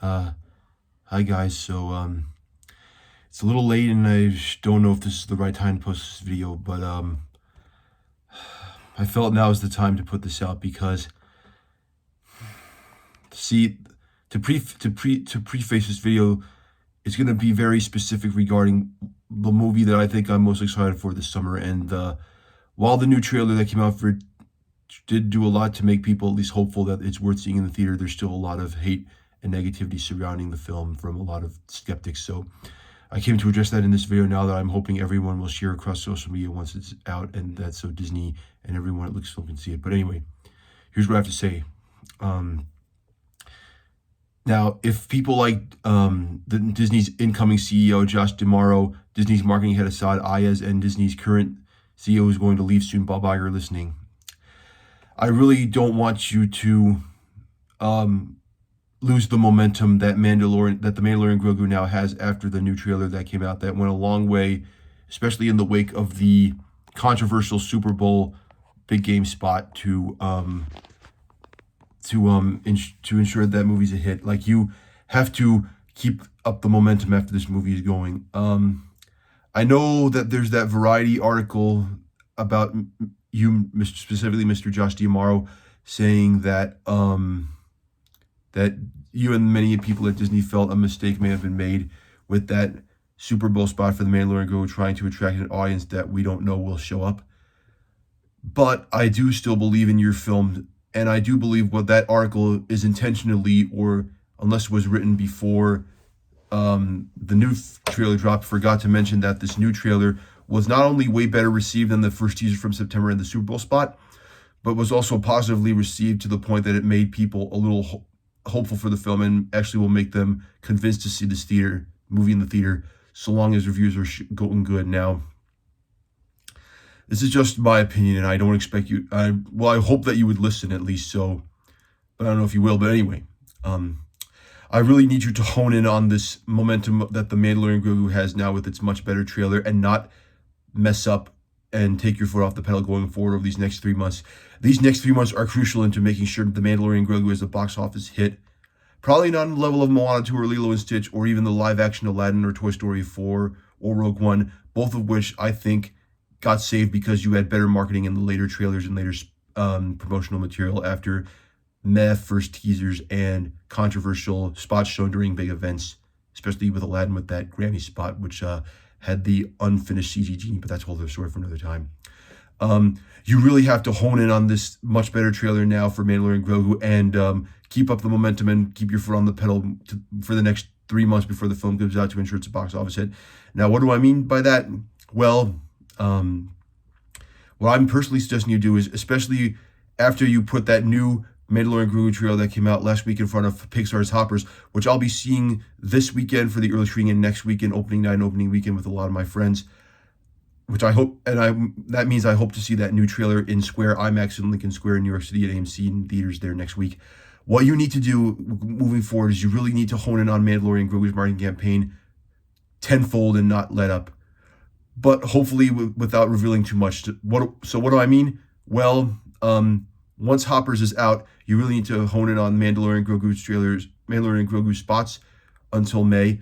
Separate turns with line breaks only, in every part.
Uh, Hi guys. It's a little late, and I don't know if this is the right time to post this video, but I felt now is the time to put this out because, see, to preface this video, it's gonna be very specific regarding the movie that I think I'm most excited for this summer. And while the new trailer that came out for it did do a lot to make people at least hopeful that it's worth seeing in the theater, there's still a lot of hate and negativity surrounding the film from a lot of skeptics. So I came to address that in this video now that I'm hoping everyone will share across social media once it's out, and that so Disney and everyone at Lucasfilm can see it. But anyway, here's what I have to say. Now, if people like Disney's incoming CEO, Josh D'Amaro, Disney's marketing head, Asad Ayaz, and Disney's current CEO is going to leave soon, Bob Iger, listening, I really don't want you to lose the momentum that the Mandalorian Grogu now has after the new trailer that came out that went a long way, especially in the wake of the controversial Super Bowl big game spot to ensure that movie's a hit. Like, you have to keep up the momentum after this movie is going. I know that there's that Variety article about you, specifically Mr. Josh D'Amaro, saying that that you and many people at Disney felt a mistake may have been made with that Super Bowl spot for the Mandalorian Grogu, trying to attract an audience that we don't know will show up. But I do still believe in your film, and I do believe what that article is intentionally, or unless it was written before the new trailer dropped, forgot to mention that this new trailer was not only way better received than the first teaser from September and the Super Bowl spot, but was also positively received to the point that it made people a little hopeful for the film, and actually will make them convinced to see this movie in the theater, so long as reviews are going good. Now, this is just my opinion, and I don't expect you. I hope that you would listen at least. So, but I don't know if you will. But anyway, I really need you to hone in on this momentum that the Mandalorian Grogu has now with its much better trailer, and not mess up and take your foot off the pedal going forward over these next 3 months. These next 3 months are crucial into making sure that the Mandalorian Grogu is a box office hit. Probably not on the level of Moana 2 or Lilo and Stitch, or even the live-action Aladdin or Toy Story 4 or Rogue One, both of which I think got saved because you had better marketing in the later trailers and later promotional material after first teasers and controversial spots shown during big events, especially with Aladdin with that Grammy spot, which had the unfinished CG genie, but that's a whole other story for another time. You really have to hone in on this much better trailer now for Mandalorian Grogu, and keep up the momentum and keep your foot on the pedal for the next 3 months before the film comes out, to ensure it's a box office hit. Now, what do I mean by that? Well, what I'm personally suggesting you do is, especially after you put that new Mandalorian Grogu trailer that came out last week in front of Pixar's Hoppers, which I'll be seeing this weekend for the early screening, and next weekend opening night and opening weekend with a lot of my friends, which I hope, that means I hope to see that new trailer in Square IMAX in Lincoln Square in New York City at AMC and theaters there next week. What you need to do moving forward is you really need to hone in on Mandalorian Grogu's marketing campaign tenfold and not let up, but hopefully without revealing too much. So what do I mean? Well, once Hoppers is out, you really need to hone in on Mandalorian Grogu spots until May.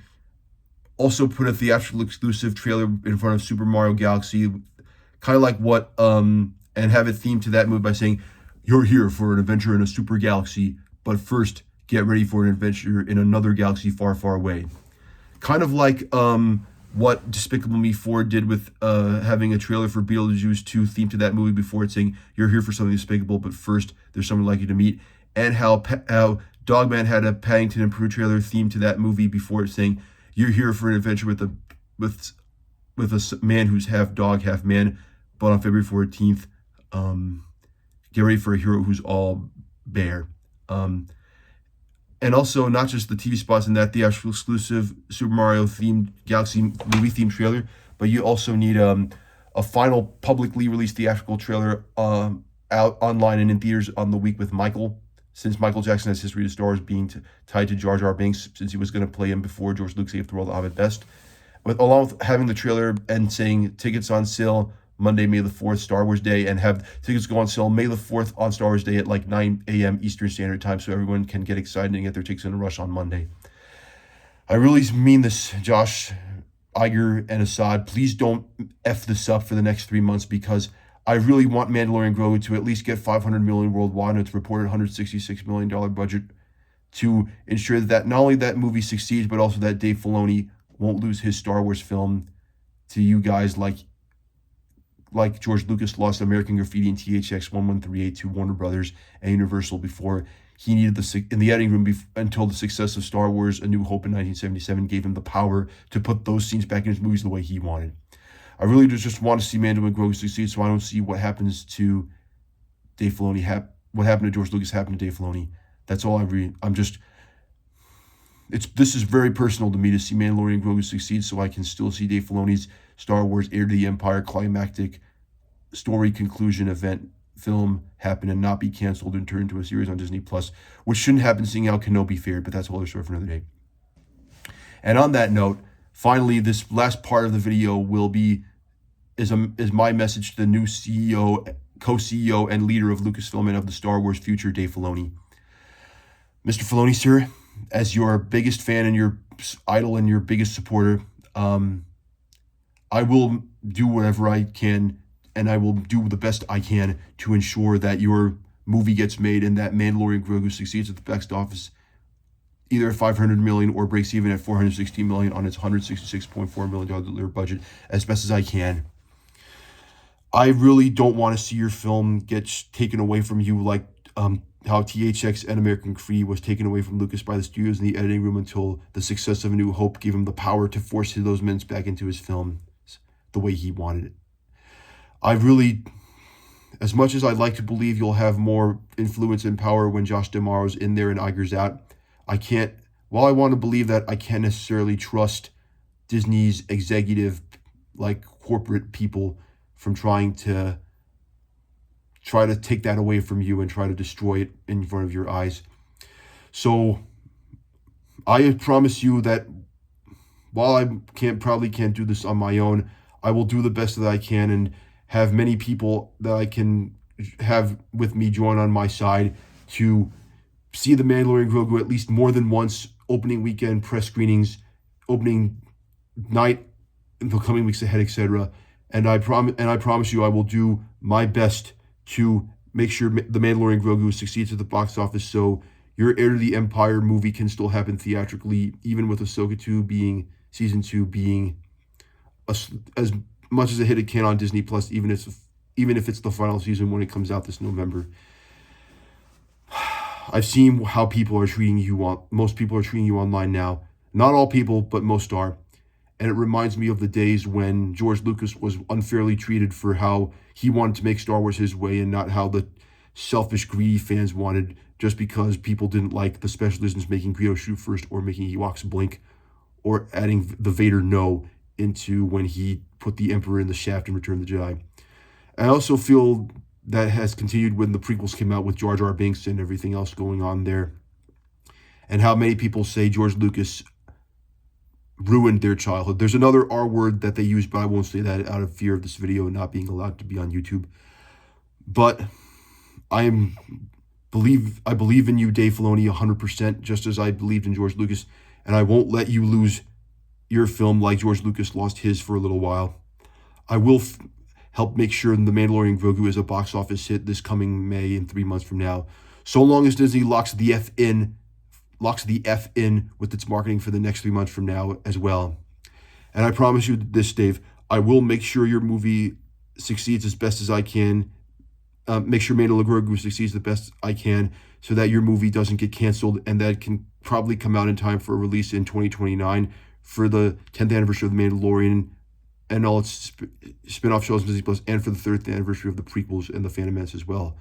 Also put a theatrical exclusive trailer in front of Super Mario Galaxy, kind of like what, and have it themed to that movie by saying, "You're here for an adventure in a super galaxy, but first get ready for an adventure in another galaxy far, far away." Kind of like what Despicable Me 4 did with having a trailer for Beetlejuice 2 themed to that movie before it, saying, "You're here for something despicable, but first there's someone like you to meet." And how Dogman had a Paddington and Pooh trailer themed to that movie before it, saying, "You're here for an adventure with a man who's half dog, half man, but on February 14th, get ready for a hero who's all bear." And also, not just the TV spots in that theatrical exclusive Super Mario themed Galaxy movie themed trailer, but you also need a final publicly released theatrical trailer out online and in theaters on the week with Michael, since Michael Jackson has history of Star Wars being tied to Jar Jar Binks, since he was going to play him before George Lucas saved the world, Abed Best. Along with having the trailer and saying tickets on sale Monday, May the 4th, Star Wars Day, and have tickets go on sale May the 4th on Star Wars Day at like 9 a.m. Eastern Standard Time, so everyone can get excited and get their tickets in a rush on Monday. I really mean this, Josh, Iger, and Asad. Please don't F this up for the next 3 months, because I really want Mandalorian Grogu to at least get $500 million worldwide on its reported $166 million budget, to ensure that not only that movie succeeds, but also that Dave Filoni won't lose his Star Wars film to you guys like George Lucas lost American Graffiti and THX 1138 to Warner Brothers and Universal before he needed in the editing room until the success of Star Wars: A New Hope in 1977 gave him the power to put those scenes back in his movies the way he wanted. I really just want to see Mandalorian Grogu succeed, so I don't see what happens to Dave Filoni, what happened to George Lucas happened to Dave Filoni. That's all I read. This is very personal to me to see Mandalorian Grogu succeed, so I can still see Dave Filoni's Star Wars Heir to the Empire climactic story conclusion event film happen and not be canceled and turned into a series on Disney Plus, which shouldn't happen seeing how Kenobi fared, but that's a whole other story for another day. And on that note, finally, this last part of the video is my message to the new CEO, co-CEO, and leader of Lucasfilm and of the Star Wars future, Dave Filoni. Mr. Filoni, sir, as your biggest fan and your idol and your biggest supporter, I will do whatever I can, and I will do the best I can to ensure that your movie gets made and that Mandalorian Grogu succeeds at the box office, either at $500 million or breaks even at $416 million on its $166.4 million budget, as best as I can. I really don't want to see your film get taken away from you like how THX and American Graffiti was taken away from Lucas by the studios in the editing room until the success of A New Hope gave him the power to force those mints back into his film the way he wanted it. As much as I'd like to believe you'll have more influence and power when Josh D'Amaro's in there and Iger's out, while I want to believe that, I can't necessarily trust Disney's executive, like corporate people, from trying to take that away from you and try to destroy it in front of your eyes. So I promise you that while I probably can't do this on my own, I will do the best that I can and have many people that I can have with me join on my side to see The Mandalorian Grogu at least more than once, opening weekend, press screenings, opening night in the coming weeks ahead, etc. And I promise you I will do my best to make sure The Mandalorian Grogu succeeds at the box office, so your Heir to the Empire movie can still happen theatrically, even with Ahsoka 2 season 2 being as much as a hit it can on Disney Plus, even if it's the final season when it comes out this November. I've seen how people are treating you. Most people are treating you online now. Not all people, but most are. And it reminds me of the days when George Lucas was unfairly treated for how he wanted to make Star Wars his way and not how the selfish, greedy fans wanted, just because people didn't like the special editions making Greedo shoot first or making Ewoks blink or adding the Vader no into when he put the Emperor in the shaft in Return of the Jedi. I also feel that has continued when the prequels came out with Jar Jar Binks and everything else going on there, and how many people say George Lucas ruined their childhood. There's another R word that they use, but I won't say that out of fear of this video not being allowed to be on YouTube. But I believe in you, Dave Filoni, 100%, just as I believed in George Lucas, and I won't let you lose your film like George Lucas lost his for a little while. I will help make sure The Mandalorian Grogu is a box office hit this coming May in 3 months from now, so long as Disney locks the F in with its marketing for the next 3 months from now as well. And I promise you this, Dave, I will make sure your movie succeeds as best as I can. Make sure Mandalorian Grogu succeeds the best I can, so that your movie doesn't get canceled and that can probably come out in time for a release in 2029 for the 10th anniversary of The Mandalorian and all its spin-off shows on Disney Plus, and for the 3rd anniversary of the prequels and the Phantom Menace as well.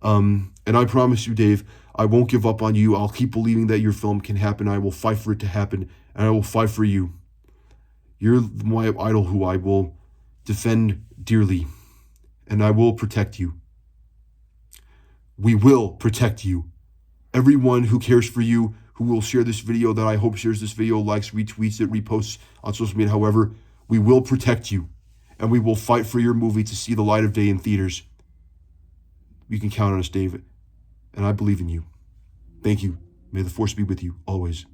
And I promise you, Dave, I won't give up on you. I'll keep believing that your film can happen. I will fight for it to happen, and I will fight for you. You're my idol who I will defend dearly, and I will protect you. We will protect you. Everyone who cares for you, who will share this video, that I hope shares this video, likes, retweets it, reposts on social media, however, we will protect you. and we will fight for your movie to see the light of day in theaters. You can count on us, David, and I believe in you. Thank you. May the force be with you always.